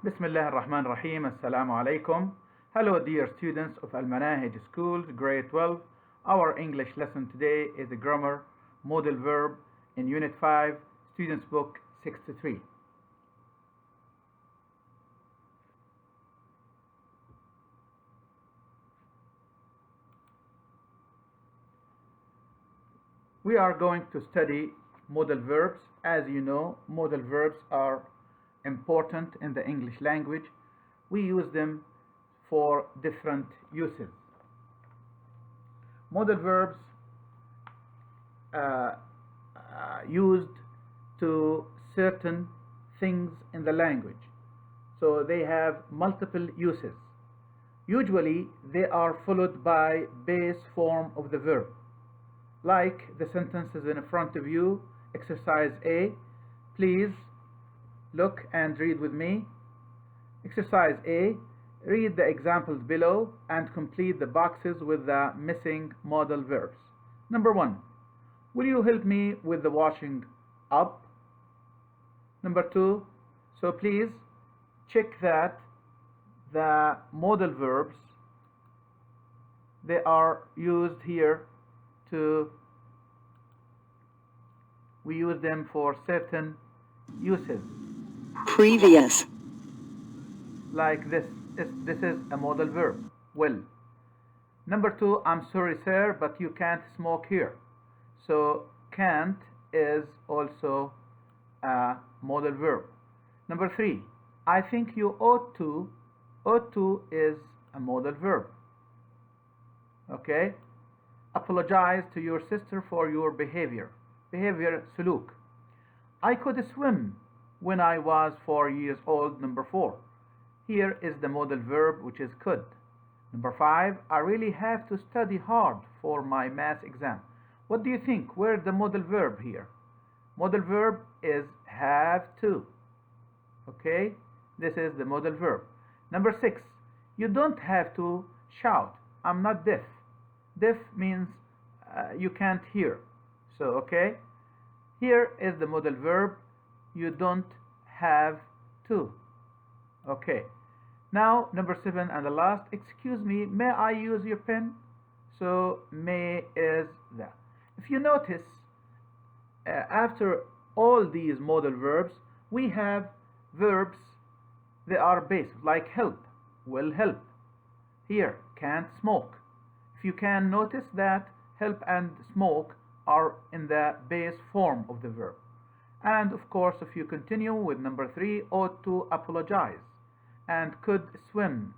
Bismillah ar-Rahman ar-Rahim. Assalamu alaikum. Hello dear students of المناهج schools, grade 12. Our English lesson today is a grammar modal verb in unit 5, students book 63. We are going to study modal verbs. As you know, modal verbs are important in the English language. We use them for different uses. Modal verbs used to certain things in the language. So they have multiple uses. Usually they are followed by base form of the verb. Like the sentences in front of you, exercise A. Please look and read with me. Exercise A. Read the examples below and complete the boxes with the missing modal verbs. Number 1. Will you help me with the washing up? Number 2. So please check that the modal verbs, they are used here we use them for certain uses. Previous. Like this is a modal verb. Will. Number 2, I'm sorry sir, but you can't smoke here. So can't is also a modal verb. Number 3, I think you ought to. Ought to is a modal verb. Okay? Apologize to your sister for your behavior. Behavior, suluk. I could swim when I was 4 years old. Number 4. Here is the modal verb, which is could. Number 5. I really have to study hard for my math exam. What do you think? Where's the modal verb here? Modal verb is have to. Okay? This is the modal verb. Number 6. You don't have to shout. I'm not deaf. Deaf means you can't hear. So, okay? Here is the modal verb. You don't have to. Okay. Now, number 7 and the last. Excuse me, may I use your pen? So, may is that. If you notice, after all these modal verbs, we have verbs. They are based, like help, will help. Here, can't smoke. If you can notice that help and smoke are in the base form of the verb. And of course, if you continue with number 3, ought to apologize. And could swim,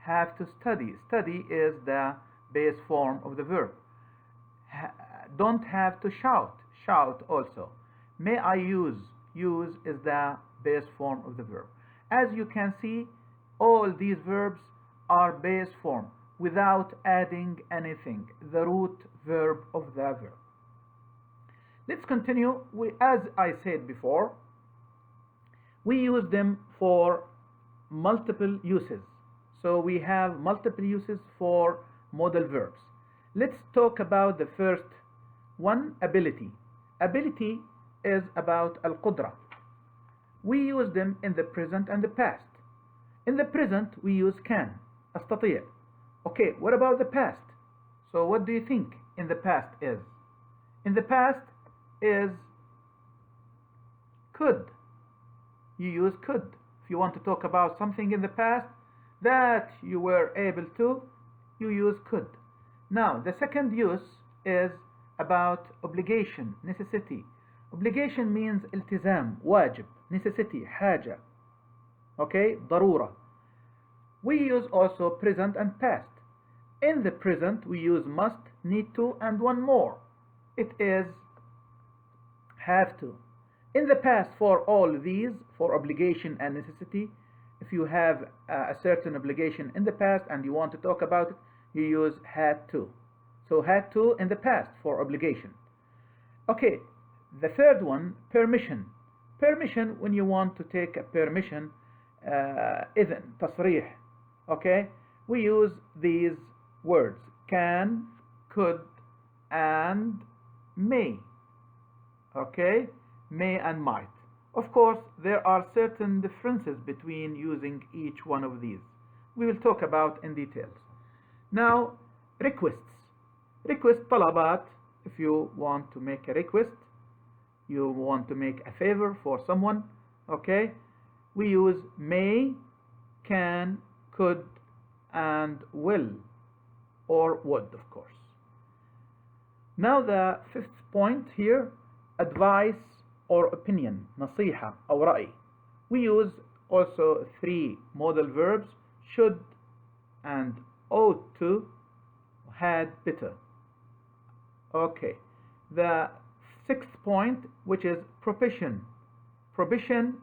have to study. Study is the base form of the verb. Don't have to shout. Shout also. May I use. Use is the base form of the verb. As you can see, all these verbs are base form without adding anything, the root verb of the verb. Let's continue. As I said before, we use them for multiple uses. So we have multiple uses for modal verbs. Let's talk about the first one, ability. Ability is about al-qudra. We use them in the present and the past. In the present, we use can, أستطيع. Okay, what about the past? So what do you think in the past is? In the past is could. You use could. If you want to talk about something in the past that you were able to, you use could. Now, the second use is about obligation, necessity. Obligation means التزام, واجب, necessity, حاجة. Okay, ضرورة. We use also present and past. In the present, we use must, need to, and one more. It is have to. In the past, for all these, for obligation and necessity, if you have a certain obligation in the past and you want to talk about it, you use had to. So had to in the past for obligation. Okay, the third one, permission. Permission, when you want to take a permission, إذن, تصريح. Okay, we use these words, can, could, and may. Okay, may and might. Of course, there are certain differences between using each one of these. We will talk about in details. Now, requests. Request طلبات. If you want to make a request, you want to make a favor for someone, okay? We use may, can, could, and will, or would, of course. Now the fifth point here, advice or opinion, نصيحة أو رأي. We use also three modal verbs, should and ought to, had better. Okay, the sixth point, which is prohibition. Prohibition,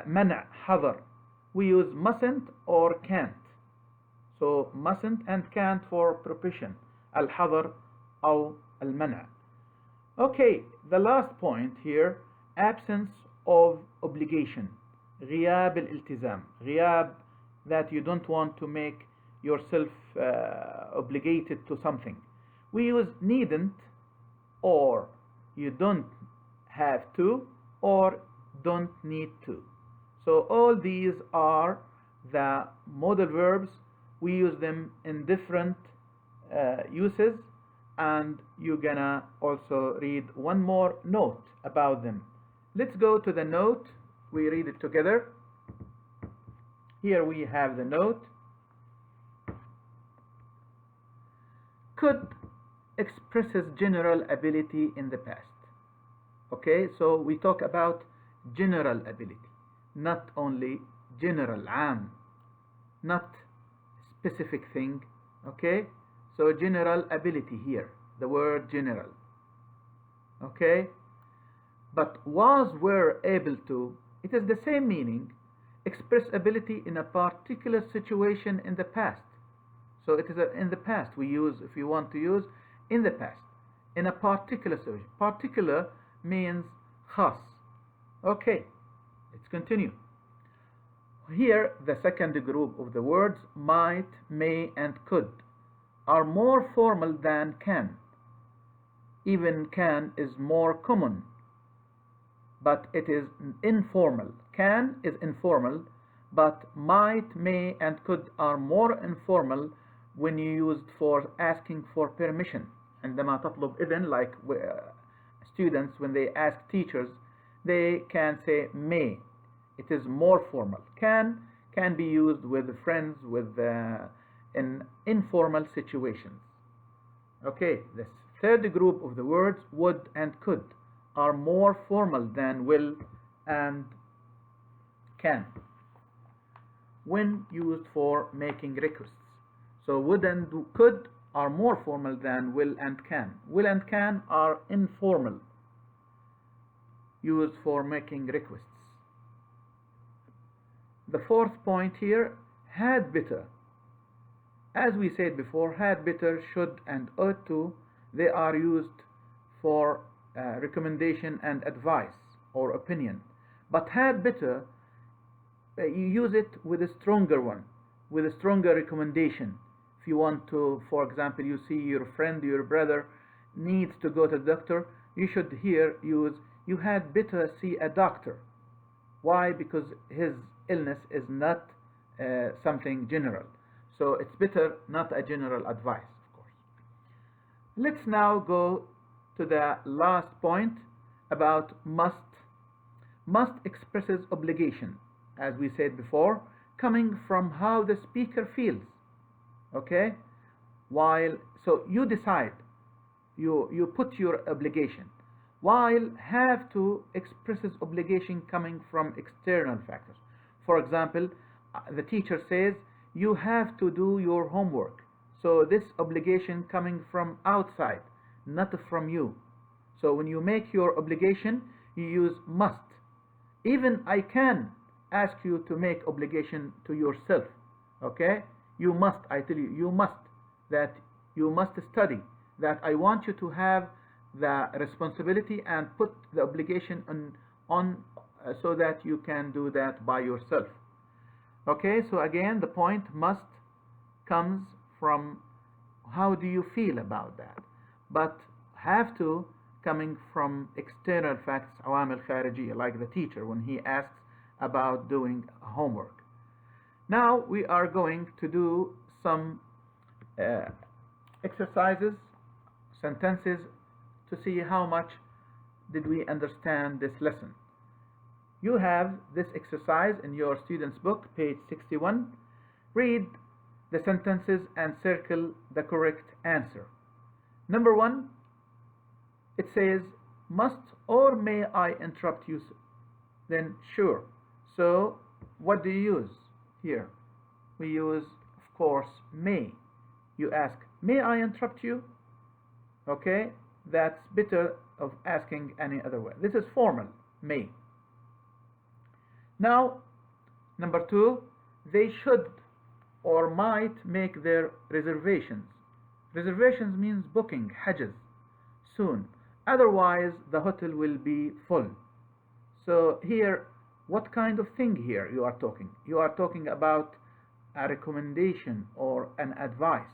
منع, حظر. We use mustn't or can't. So mustn't and can't for prohibition. الحظر أو المنع. Okay, the last point here, absence of obligation. غياب الالتزام. غياب that you don't want to make yourself obligated to something. We use needn't, or you don't have to, or don't need to. So all these are the modal verbs. We use them in different uses, and you're gonna also read one more note about them. Let's go to the note. We read it together. Here we have the note. Could expresses general ability in the past. Okay, so we talk about general ability, not only general, عام, not specific thing. Okay, so general ability here, the word general. Okay, but was, were, able to, it is the same meaning. Express ability in a particular situation in the past. So it is in the past. We use, if you want to use, in the past, in a particular situation. Particular means khas. Okay, let's continue. Here, the second group of the words, might, may, and could, are more formal than can. Even can is more common, but it is informal. Can is informal, but might, may, and could are more informal when you used for asking for permission. عندما تطلب إذن, like students, when they ask teachers, they can say may. It is more formal. Can be used with friends, with in informal situations. Okay, the third group of the words, would and could, are more formal than will and can when used for making requests. So would and could are more formal than will and can. Will and can are informal, used for making requests. The fourth point here, had better. As we said before, had better, should, and ought to, they are used for recommendation and advice or opinion. But had better, you use it with a stronger one, with a stronger recommendation. If you want to, for example, you see your friend, your brother needs to go to the doctor, you should here use, you had better see a doctor. Why? Because his illness is not something general. So it's better, not a general advice, of course. Let's now go to the last point about must. Must expresses obligation, as we said before, coming from how the speaker feels. Okay? So you decide, you put your obligation. While have to expresses obligation coming from external factors. For example, the teacher says, you have to do your homework. So this obligation coming from outside, not from you. So when you make your obligation, you use must. Even I can ask you to make obligation to yourself. Okay? You must, I tell you, you must. That you must study. That I want you to have the responsibility and put the obligation on so that you can do that by yourself. Okay, so again, the point must comes from how do you feel about that. But have to coming from external facts, عوامل خارجية, like the teacher when he asks about doing homework. Now we are going to do some exercises, sentences, to see how much did we understand this lesson. You have this exercise in your student's book, page 61. Read the sentences and circle the correct answer. Number 1, it says, must or may I interrupt you? Then sure. So what do you use here? We use, of course, may. You ask, may I interrupt you? Okay, that's better of asking any other way. This is formal, may. Now, number 2, they should or might make their reservations. Reservations means booking, حجز, soon. Otherwise, the hotel will be full. So here, what kind of thing here you are talking? You are talking about a recommendation or an advice,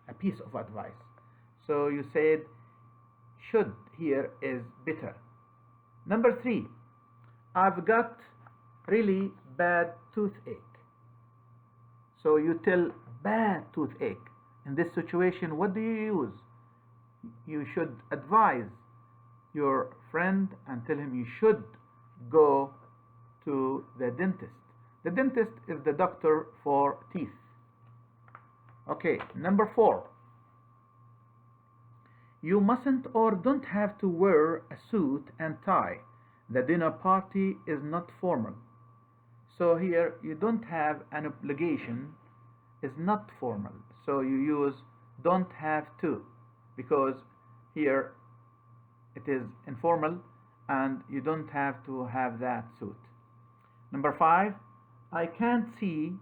a piece of advice. So you said should here is better. Number 3, I've got really bad toothache. So you tell bad toothache. In this situation, what do you use? You should advise your friend and tell him you should go to the dentist. The dentist is the doctor for teeth. Okay, number 4. You mustn't or don't have to wear a suit and tie. The dinner party is not formal. So here you don't have an obligation, is not formal. So you use don't have to, because here it is informal and you don't have to have that suit. Number 5, I can't see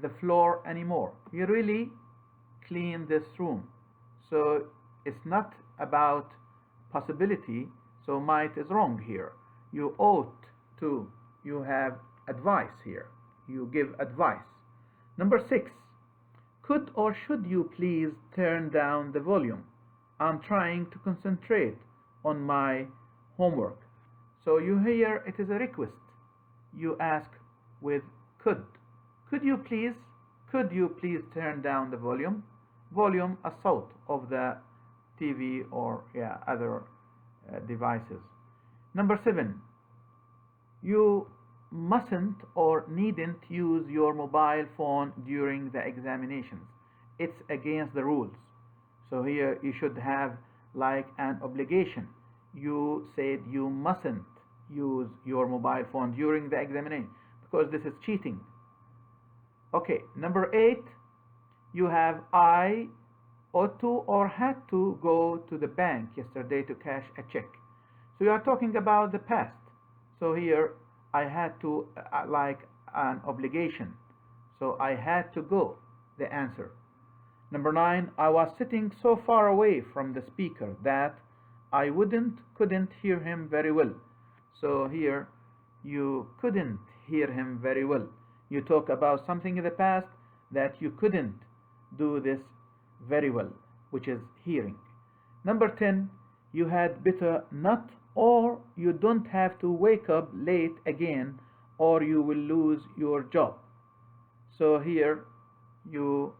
the floor anymore. You really clean this room. So it's not about possibility, so might is wrong here. You ought to, you have advice here. You give advice. Number 6, could or should you please turn down the volume? I'm trying to concentrate on my homework. So you hear it is a request. You ask with could. Could you please turn down the volume? Volume, a صوت of the TV or other devices. Number 7, you mustn't or needn't use your mobile phone during the examinations. It's against the rules. So here you should have like an obligation. You said you mustn't use your mobile phone during the examination because this is cheating. Okay, number 8, you have I ought to or had to go to the bank yesterday to cash a check. So you are talking about the past. So here I had to, like an obligation. So I had to go, the answer. Number 9, I was sitting so far away from the speaker that I couldn't hear him very well. So here you couldn't hear him very well. You talk about something in the past that you couldn't do this very well, which is hearing. Number 10, you had better not, or you don't have to wake up late again or you will lose your job. So here you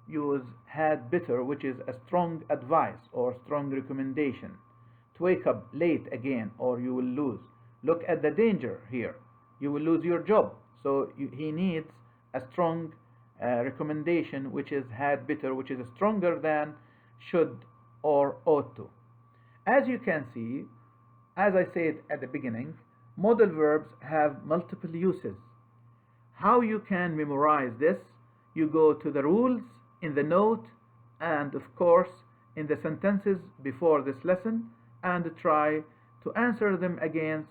use had better, which is a strong advice or strong recommendation. To wake up late again or you will lose. Look at the danger here. You will lose your job. So he needs a strong recommendation, which is had better, which is stronger than should or ought to. As you can see, as I said at the beginning, modal verbs have multiple uses. How you can memorize this? You go to the rules in the note and of course in the sentences before this lesson and try to answer them again.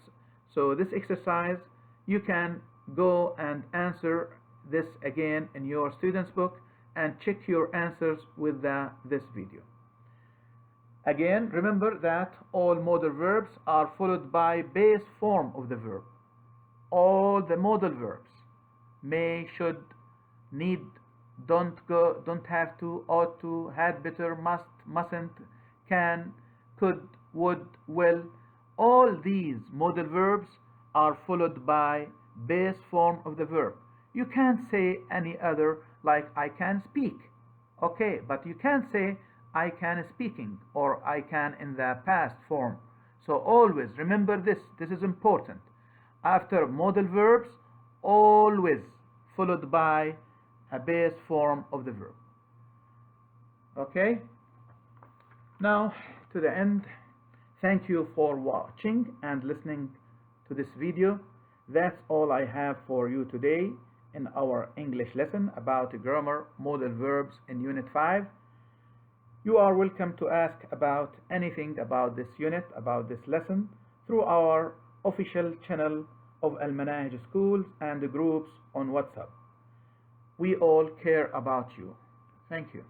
So this exercise, you can go and answer this again in your student's book and check your answers with this video. Again, remember that all modal verbs are followed by base form of the verb. All the modal verbs, may, should, need, don't go, don't have to, ought to, had better, must, mustn't, can, could, would, will. All these modal verbs are followed by base form of the verb. You can't say any other like I can speak. Okay, but you can say I can speaking or I can in the past form. So always remember this. This is important. After modal verbs, always followed by a base form of the verb. Okay? Now to the end. Thank you for watching and listening to this video. That's all I have for you today in our English lesson about grammar modal verbs in Unit 5. You are welcome to ask about anything about this unit, about this lesson, through our official channel of المناهج schools and the groups on WhatsApp. We all care about you. Thank you.